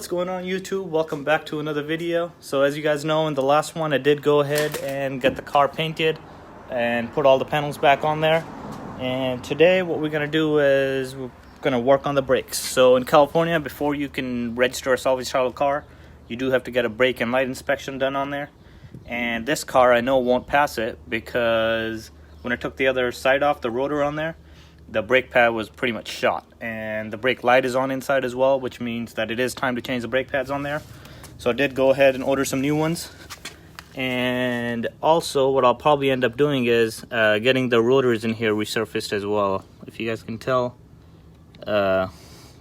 What's going on YouTube? Welcome back to another video. So as you guys know, in the last one I did go ahead and get the car painted and put all the panels back on there. And today what we're going to do is we're going to work on the brakes. So in California, before you can register a salvage title car, you do have to get a brake and light inspection done on there. And this car I know won't pass it because when I took the other side off, the rotor on there, the brake pad was pretty much shot, and the brake light is on inside as well, which means that it is time to change the brake pads on there. So I did go ahead and order some new ones. And also what I'll probably end up doing is getting the rotors in here resurfaced as well. If you guys can tell, there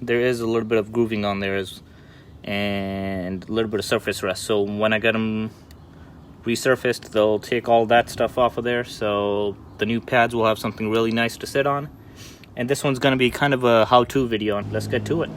is a little bit of grooving on there and a little bit of surface rust. So when I get them resurfaced, they'll take all that stuff off of there, so the new pads will have something really nice to sit on. And this one's going to be kind of a how-to video. Let's get to it.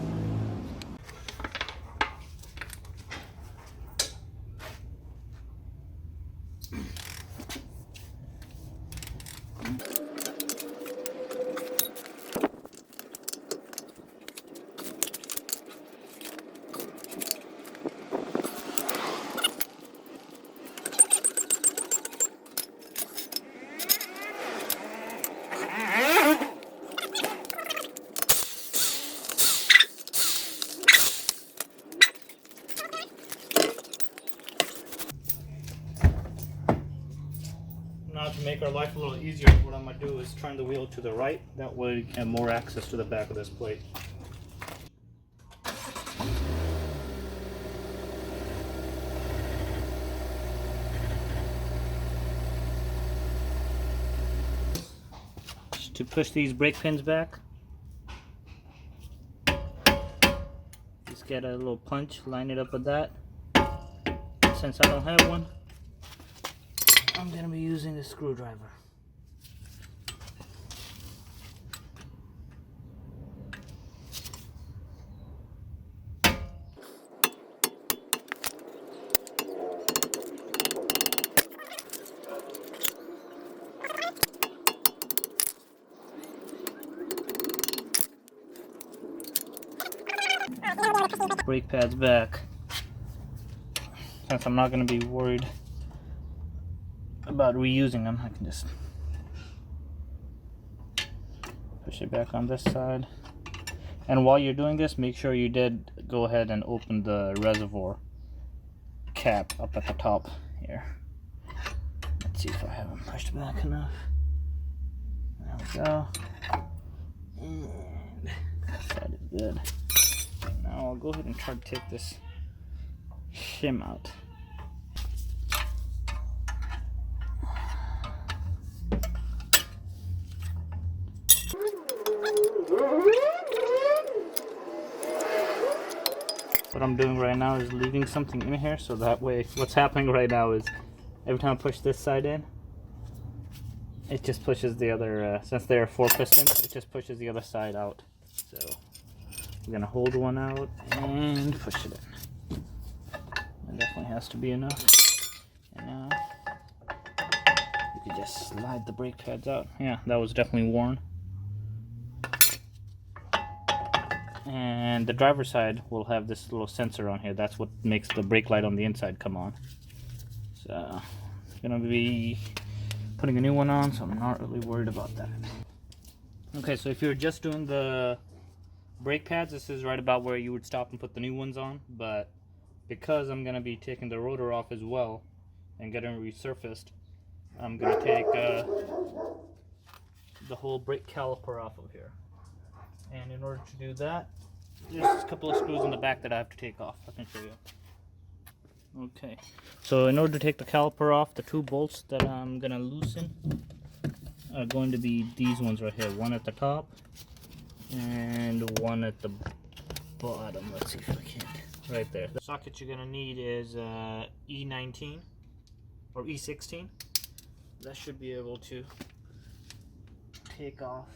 Now to make our life a little easier, what I'm going to do is turn the wheel to the right. That way we have more access to the back of this plate. Just to push these brake pins back, just get a little punch, line it up with that. Since I don't have one, I'm going to be using a screwdriver. Brake pads back. Since I'm not going to be worried about reusing them, I can just push it back on this side. And while you're doing this, make sure you did go ahead and open the reservoir cap up at the top here. Let's see if I haven't pushed back enough. There we go. And that side is good. Now I'll go ahead and try to take this shim out. What I'm doing right now is leaving something in here, so that way what's happening right now is every time I push this side in, it just pushes the other, since there are 4 pistons, it just pushes the other side out. So I'm going to hold one out and push it in. That definitely has to be enough. And now you can just slide the brake pads out. Yeah, that was definitely worn. And the driver's side will have this little sensor on here. That's what makes the brake light on the inside come on. So I'm going to be putting a new one on, so I'm not really worried about that. Okay, so if you're just doing the brake pads, this is right about where you would stop and put the new ones on. But because I'm going to be taking the rotor off as well and getting it resurfaced, I'm going to take the whole brake caliper off of here. And in order to do that, there's a couple of screws in the back that I have to take off. I can show you. Okay, so in order to take the caliper off, the 2 bolts that I'm going to loosen are going to be these ones right here. One at the top and one at the bottom. Let's see if I can. Right there. The socket you're going to need is E19 or E16. That should be able to take off.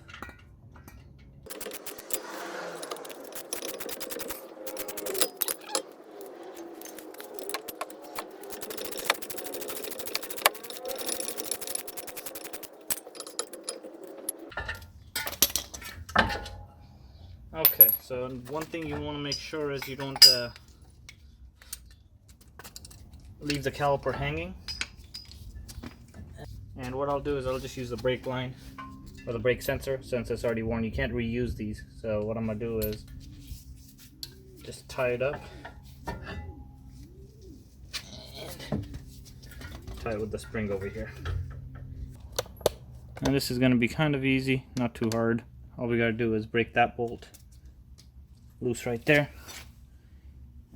Okay, so one thing you want to make sure is you don't leave the caliper hanging. And what I'll do is I'll just use the brake line or the brake sensor, since it's already worn. You can't reuse these. So what I'm gonna do is just tie it up and tie it with the spring over here. And this is gonna be kind of easy, not too hard. All we gotta do is break that bolt loose right there,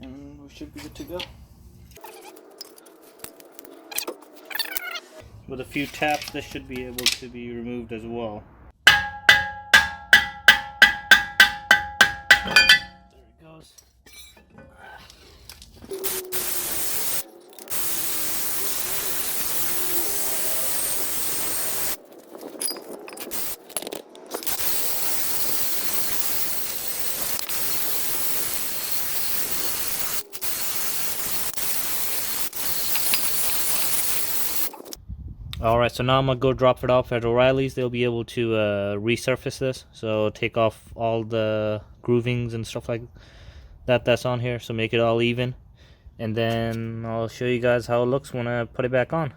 and we should be good to go. With a few taps, this should be able to be removed as well. There it goes. Alright, so now I'm going to go drop it off at O'Reilly's. They'll be able to resurface this. So take off all the groovings and stuff like that that's on here. So make it all even. And then I'll show you guys how it looks when I put it back on.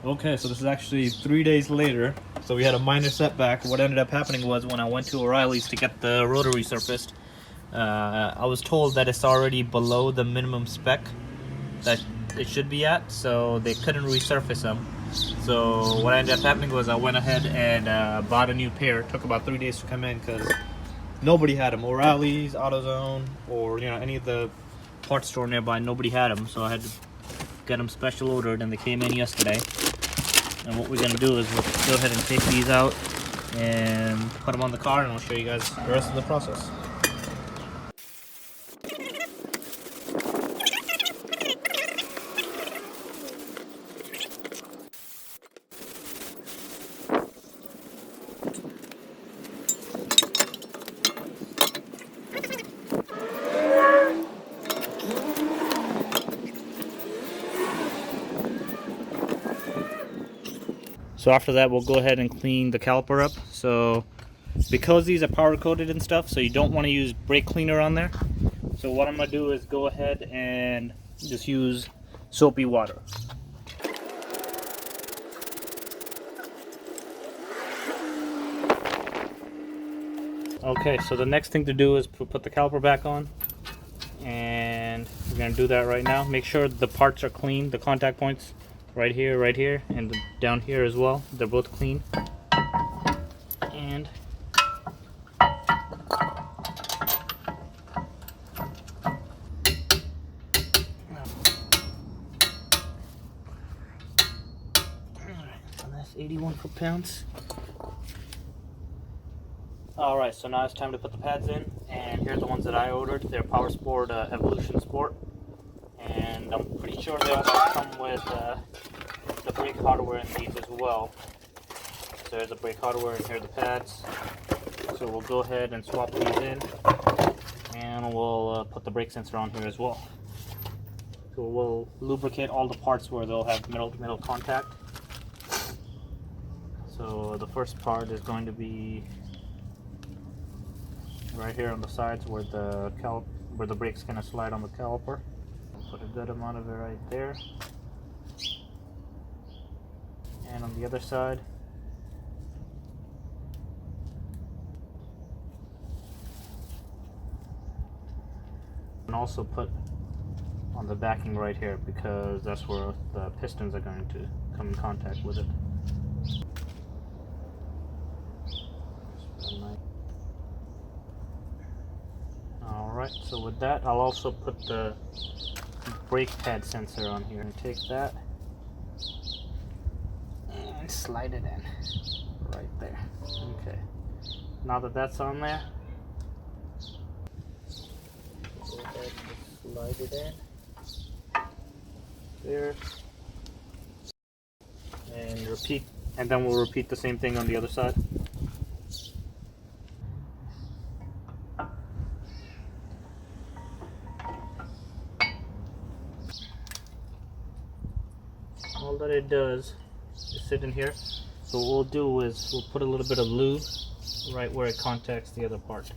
Okay, so this is actually 3 days later. So we had a minor setback. What ended up happening was when I went to O'Reilly's to get the rotor resurfaced, I was told that it's already below the minimum spec that it should be at. So they couldn't resurface them. So what ended up happening was I went ahead and bought a new pair. It took about 3 days to come in because nobody had them. O'Reilly's, AutoZone, or any of the parts store nearby, nobody had them. So I had to get them special ordered, and they came in yesterday. And what we're gonna do is we'll go ahead and take these out and put them on the car, and I'll show you guys the rest of the process. So after that, we'll go ahead and clean the caliper up. So because these are powder coated and stuff, so you don't want to use brake cleaner on there. So what I'm going to do is go ahead and just use soapy water. Okay, so the next thing to do is put the caliper back on. And we're going to do that right now. Make sure the parts are clean, the contact points. Right here, and down here as well. They're both clean. And that's 81 foot-pounds. Alright, so now it's time to put the pads in, and here's the ones that I ordered. They're Power Sport Evolution Sport, and I'm pretty sure they also come with the brake hardware in these as well. So there's the brake hardware, and here are the pads. So we'll go ahead and swap these in, and we'll put the brake sensor on here as well. So we'll lubricate all the parts where they'll have metal contact. So the first part is going to be right here on the sides where the brake's gonna slide on the caliper. Put a good amount of it right there. And on the other side. And also put on the backing right here, because that's where the pistons are going to come in contact with it. Alright, so with that, I'll also put the brake pad sensor on here, and take that and slide it in right there. Okay, now that that's on there, go ahead and slide it in there, and repeat, and then we'll repeat the same thing on the other side. All that it does is sit in here. So what we'll do is we'll put a little bit of lube right where it contacts the other part.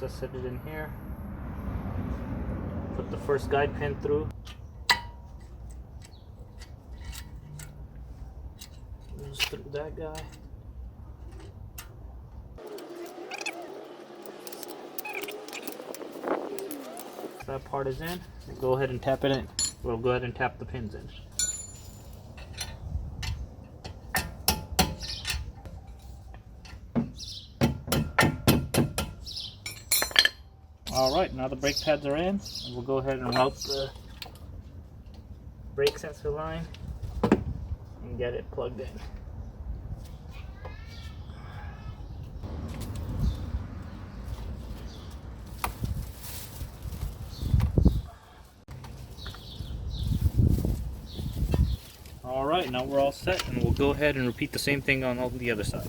Just set it in here. Put the first guide pin through. Just through that guy. That part is in. Go ahead and tap it in. We'll go ahead and tap the pins in. Alright, now the brake pads are in. We'll go ahead and route the brake sensor line and get it plugged in. Alright, now we're all set, and we'll go ahead and repeat the same thing on the other side.